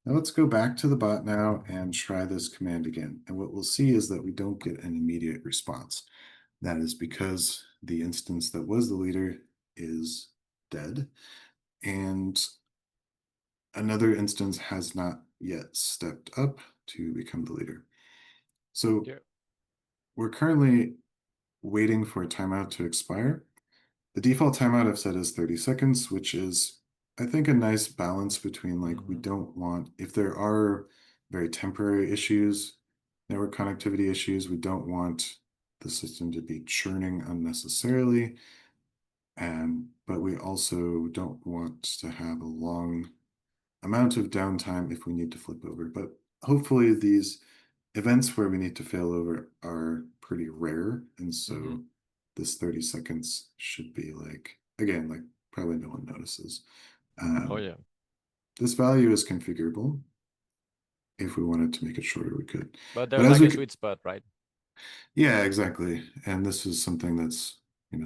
Now let's go back to the bot now and try this command again. And what we'll see is that we don't get an immediate response. That is because the instance that was the leader is dead, and another instance has not yet stepped up to become the leader. So Okay. we're currently waiting for a timeout to expire. The default timeout I've set is 30 seconds, which is, I think, a nice balance between like, we Mm-hmm. don't want, if there are very temporary issues, network connectivity issues, we don't want the system to be churning unnecessarily. But we also don't want to have a long amount of downtime if we need to flip over. But hopefully these events where we need to fail over are pretty rare. And Mm-hmm. so this 30 seconds should be like, again, like probably no one notices. Oh Um, yeah. this value is configurable. If we wanted to make it shorter, we could. But But there's as like we a could, sweet spot, right? yeah, exactly. And this is something that's,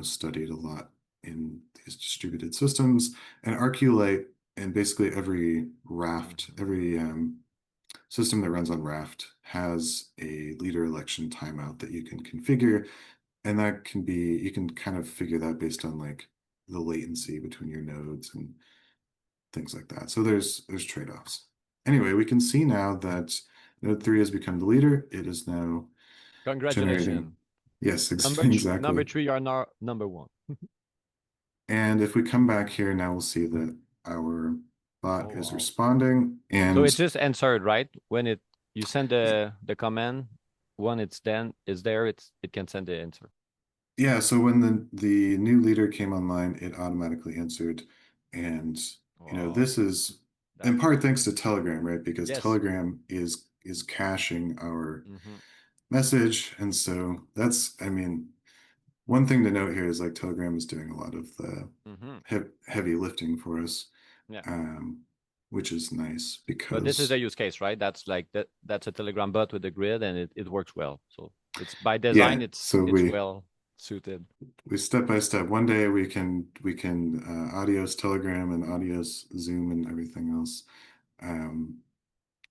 studied a lot in these distributed systems. And Rqlite and basically every Raft, Mm-hmm. every system that runs on Raft has a leader election timeout that you can configure. And that can be, you can kind of figure that based on like the latency between your nodes and things like that. So there's trade-offs. Anyway, we can see now that node 3 has become the leader. It is now generating. Congratulations. Yes, Number exactly. three are now number one. And if we come back here, now we'll see that our Oh bot is wow. responding. So And it's just answered, right? When it you send the command, when it's then is there, it can send the answer. yeah, so when the new leader came online, it automatically answered. And Wow. this is in That's part cool. thanks to Telegram, right? Because Yes. Telegram is caching our Mm-hmm. message. And so that's, I mean, one thing to note here is like Telegram is doing a lot of the Mm-hmm. heavy lifting for us, Yeah. um, which is nice But this is a because, use case, right? That's a Telegram bot with the grid and it works well. So it's by design, yeah, it's so it's we well suited. we step by step. One day we can adios Telegram and adios Zoom and everything else, um,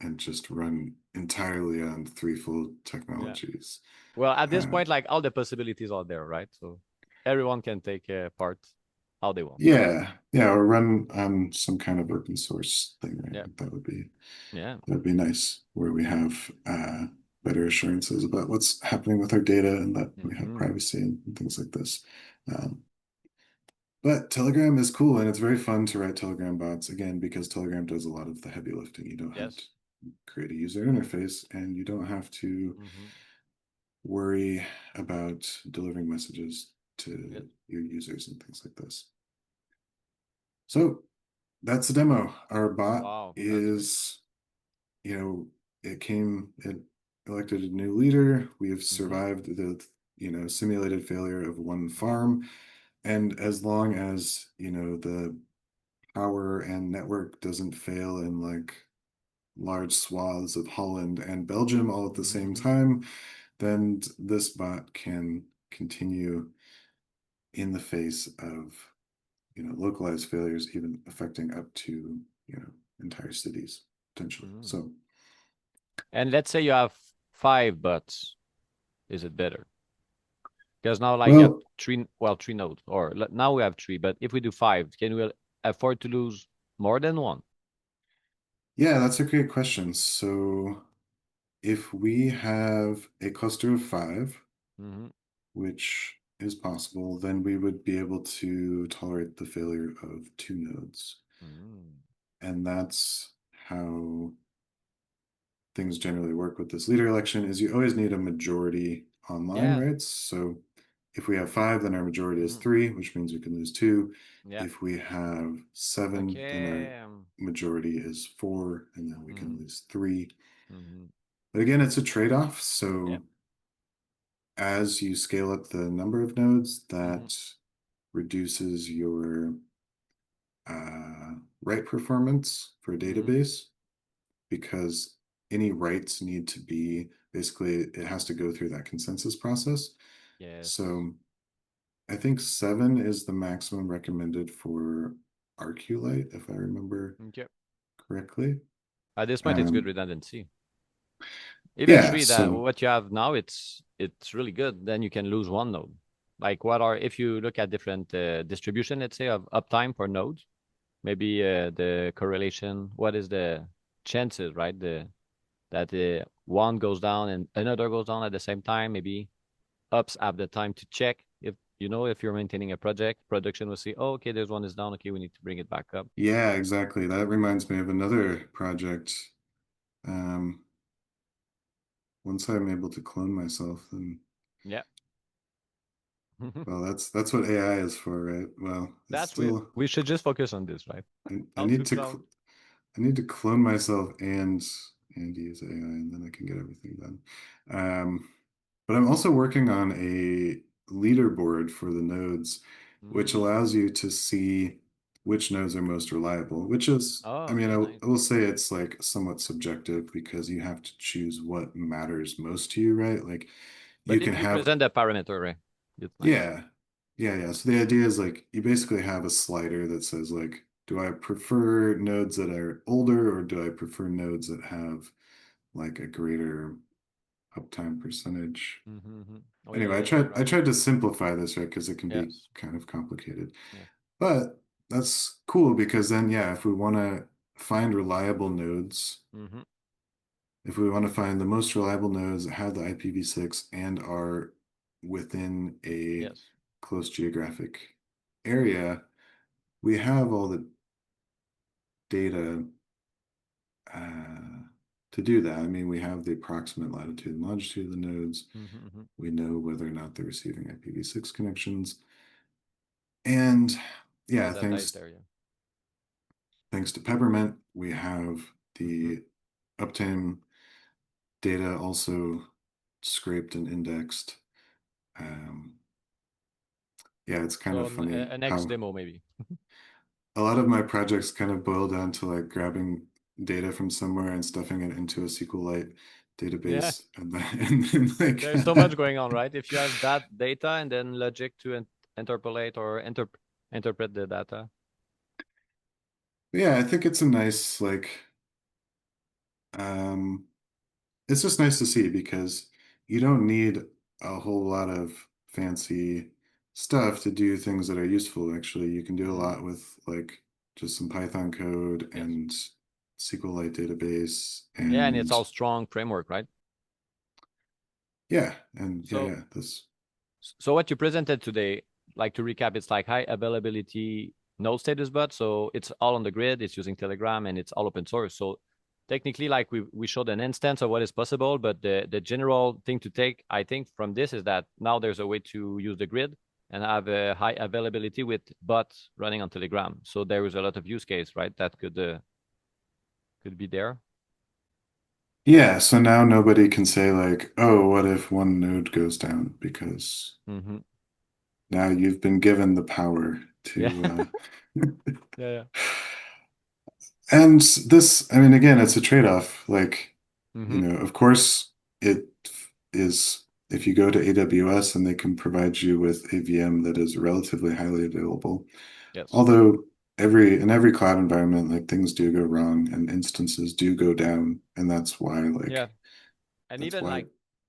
and just run entirely on threefold Yeah. technologies. Well, at this Uh, point, like all the possibilities are there, right? So everyone can take part how they want. yeah, yeah, or run on some kind of open source thing, right? Yeah. Like Yeah. that would be nice, where we have better assurances about what's happening with our data and that we have Mm-hmm. privacy and things like this. Um, But Telegram is cool and it's very fun to write Telegram bots again because Telegram does a lot of the heavy lifting. You don't have to Yes. create a user interface and you don't have to Mm-hmm. worry about delivering messages Good. to your users and things like this. So that's a demo. Our bot Wow, that's great. is, it elected a new leader. We have Mm-hmm. survived the, simulated failure of one farm. And as long as, the power and network doesn't fail in like large swaths of Holland and Belgium all at the same Mm-hmm. time, then this bot can continue in the face of, localized failures, even affecting up to, entire cities potentially. Mm-hmm. So, And let's say you have five butts, is it better? Because now, like, you have well, three, well, three nodes, or now we have three. But if we do five, can we afford to lose more than one? yeah, that's a great question. So, if we have a cluster of five, Mm-hmm. which is possible, then we would be able to tolerate the failure of two nodes. Mm-hmm. And that's how things generally work with this leader election is you always need a majority online, Yeah. right? So if we have five, then our majority is Mm-hmm. three, which means we can lose two. Yeah. If we have seven, then our Okay. majority is four, and then we can Mm-hmm. lose three. Mm-hmm. But again, it's a trade-off. Yeah. So as you scale up the number of nodes, Mm-hmm. that reduces your write performance for a Mm-hmm. database because any writes need to be basically, it has to go through that consensus process. Yes. So I think seven is the maximum recommended for Rqlite, if I remember Okay. correctly. At this point, it's good Um, redundancy. Even yeah, three, that so what you have now, it's really good. Then you can lose one node. Like, what are, if you look at different distribution, let's say, of uptime for nodes, maybe the correlation, what is the chances, right? That one goes down and another goes down at the same time. Maybe ups have the time to check if if you're maintaining a project, production will see, oh, okay, there's one is down. Okay, we need to bring it back up. yeah, exactly. That reminds me of another project. Um, Once I'm able to clone myself, then Yeah. well, that's what AI is for, right? Well, it's That's still we should just focus on this, right? I How to need to clone. I need to clone myself and use AI, and then I can get everything done. But I'm also working on a leaderboard for the nodes, which Mm. allows you to see which nodes are most reliable, which is, Oh, I mean, okay, nice. I will say it's like somewhat subjective because you have to choose what matters most to you, right? Like you But can if you have, present the parameter, right, it's nice. yeah, yeah. So the idea is like you basically have a slider that says like, do I prefer nodes that are older or do I prefer nodes that have like a greater uptime percentage? Mm-hmm. Oh yeah, Anyway, yeah, you're I right. tried to simplify this, right, because it can be Yes. kind of complicated. Yeah. But that's cool because then, yeah, if we want to find reliable nodes, Mm-hmm. if we want to find the most reliable nodes that have the IPv6 and are within a Yes. close geographic area, we have all the data uh, to do that. I mean, we have the approximate latitude and longitude of the nodes. Mm-hmm. Mm-hmm. We know whether or not they're receiving IPv6 connections. And All yeah, data is there, yeah. thanks to Peppermint, we have Mm-hmm. the uptime data also scraped and indexed. Um, yeah, it's kind So of funny a next how demo maybe. a lot of my projects kind of boil down to like grabbing data from somewhere and stuffing it into a SQLite Yeah. database, and then, and then like There's so much going on, right? If you have that data and then logic to interpolate or interpret the data. yeah, I think it's a nice like um it's just nice to see because you don't need a whole lot of fancy stuff to do things that are useful. Actually, you can do a Mm-hmm. lot with like just some Python code Yes. and SQLite database Yeah, and it's and all strong framework, right? yeah, and yeah, So yeah, this so what you presented today, like to recap, it's like high availability node status bus. So it's all on the grid, it's using Telegram and it's all open source. So technically, like we showed an instance of what is possible, but the general thing to take, I think, from this is that now there's a way to use the grid and have a high availability with bots running on Telegram. So there is a lot of use case, right? That could be there. Yeah, so now nobody can say like, oh, what if one node goes down? Because Mm-hmm. now you've been given the power Yeah. to Yeah. Yeah. and this, I mean, again, it's a trade-off. Like, Mm-hmm. of course it is if you go to AWS and they can provide you with a VM that is relatively highly available. Yes. Although in every cloud environment, like things do go wrong and instances do go down, and that's why Yeah. like And that's even why like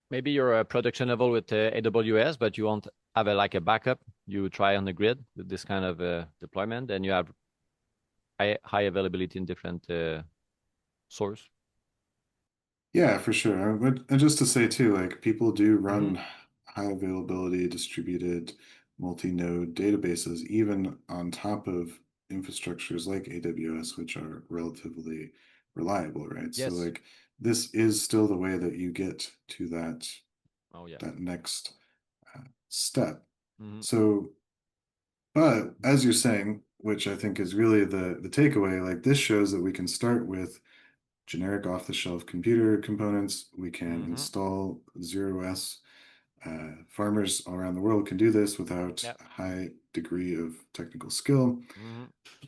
maybe you're a production level with AWS, but you want have a backup. You try on the grid with this kind of deployment, and you have high availability in different source. yeah, for sure. And just to say too, like people do Mm-hmm. run high availability distributed multi-node databases even on top of infrastructures like AWS, which are relatively reliable, right? So Yes. like this is still the way that you get to Oh yeah. that next step. Mm-hmm. So, but as you're saying, which I think is really the takeaway, like this shows that we can start with generic off-the-shelf computer components. We can Mm-hmm. install Zero-S. Farmers all around the world can do this without Yeah. a high degree of technical skill. Mm-hmm.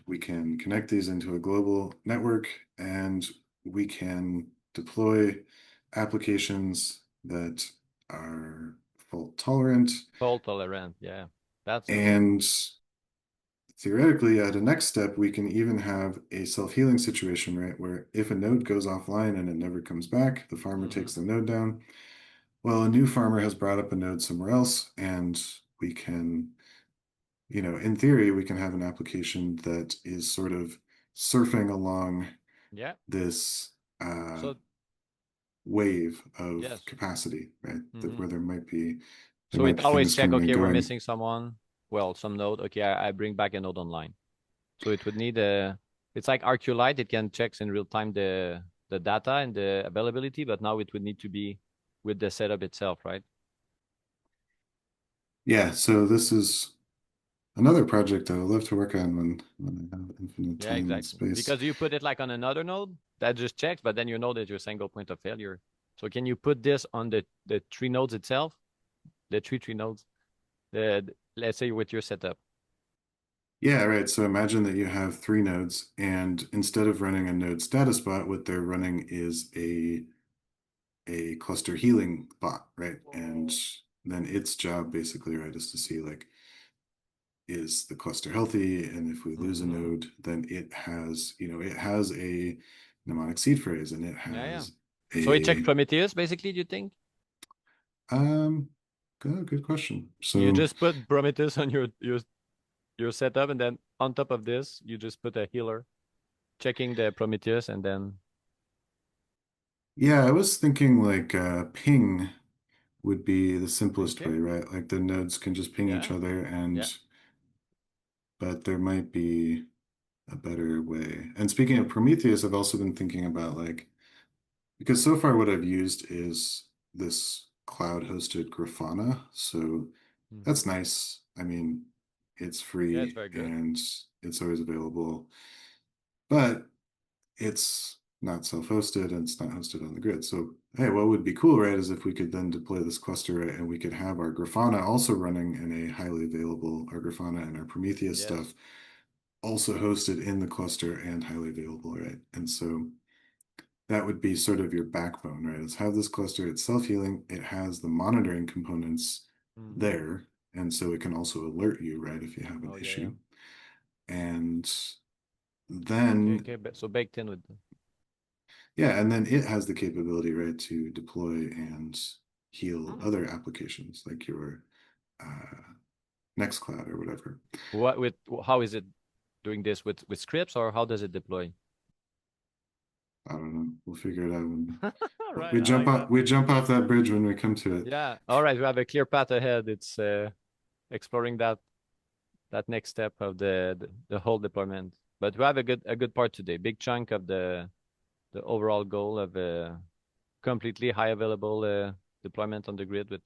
We can connect these into a global network and we can deploy applications that are fault tolerant. Fault tolerant. Yeah. That's good. And theoretically, at a next step, we can even have a self-healing situation, right? Where if a node goes offline and it never comes back, the farmer Mm-hmm. takes the node down. Well, a new farmer has brought up a node somewhere else, and we can, in theory, we can have an application that is sort of surfing along Yeah. this uh, So wave of yes. capacity, right? Mm-hmm. Where there So might it be always things check, coming and okay, we're going. missing someone. Well, some node. Okay, I bring back a node online. So it would need a. It's like Rqlite. It can checks in real time the data and the availability, but now it would need to be with the setup itself, right? Yeah, so this is another project I would love to work on when I have infinite Yeah, time and exactly. space. Because you put it like on another node that just checks, but then you know that your single point of failure. So can you put this on the three nodes itself, the three nodes, let's say with your setup. Yeah, right. So imagine that you have three nodes, and instead of running a node status bot, what they're running is a cluster healing bot, right? And then its job basically, right, is to see like, is the cluster healthy? And if we lose a Mm-hmm. node, then it has a mnemonic seed phrase and it Yeah, yeah. has So it checks a Prometheus, basically, do you think? um good question. You So just put Prometheus on your setup, and then on top of this, you just put a healer checking the Prometheus, and then yeah, I was thinking like ping would be the simplest way, okay, right? Like the nodes can just ping each yeah, other yeah. but there might be a better way. And speaking of Prometheus, I've also been thinking about like, because so far what I've used is this cloud hosted Grafana. So Mm-hmm. that's nice. I mean, it's Yeah, it's free very good. and it's always available, but it's not self-hosted and it's not hosted on the grid. So, hey, what would be cool, right, is if we could then deploy this cluster right, and we could have our Grafana also running in a highly available, our Grafana and our Prometheus Yes. stuff also hosted in the cluster and highly available, right? And so that would be sort of your backbone, right? Is have this cluster, it's self-healing, it has the monitoring components Mm-hmm. there, and so it can also alert you, right, if you have an Oh yeah, yeah. issue. And Okay, then okay. So baked in with yeah, and then it has the capability, right, to deploy and heal mm. other applications like your uh, Nextcloud or whatever. What with how is it doing this with scripts, or how does it deploy? I don't know. We'll figure it out when All right, we I like that. jump off that bridge when we come to it. Yeah. All right, we have a clear path ahead. It's exploring that next step of the whole deployment. But we have a good part today. Big chunk of the overall goal of completely high available deployment on the grid with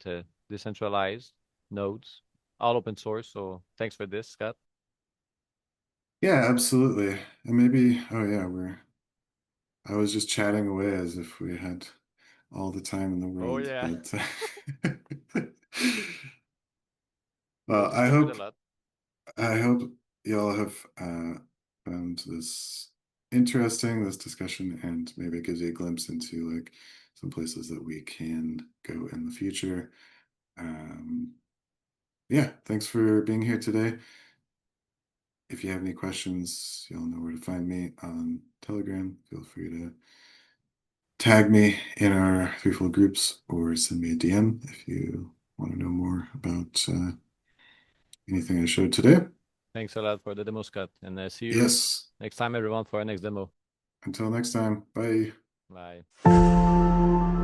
decentralized nodes. all open source. So thanks for this, Scott. Yeah, absolutely. And maybe, oh yeah, I was just chatting away as if we had all the time in the Oh world, yeah, but we well, discovered a lot. I hope y'all have found this interesting, this discussion, and maybe it gives you a glimpse into like some places that we can go in the future. Um, yeah, thanks for being here today. If you have any questions, y'all know where to find me on Telegram. Feel free to tag me in our threefold groups or send me a DM if you want to know more about anything I showed today. Thanks a lot for the demo, Scott, and see you Yes. next time, everyone, for our next demo. Until next time. Bye. Bye.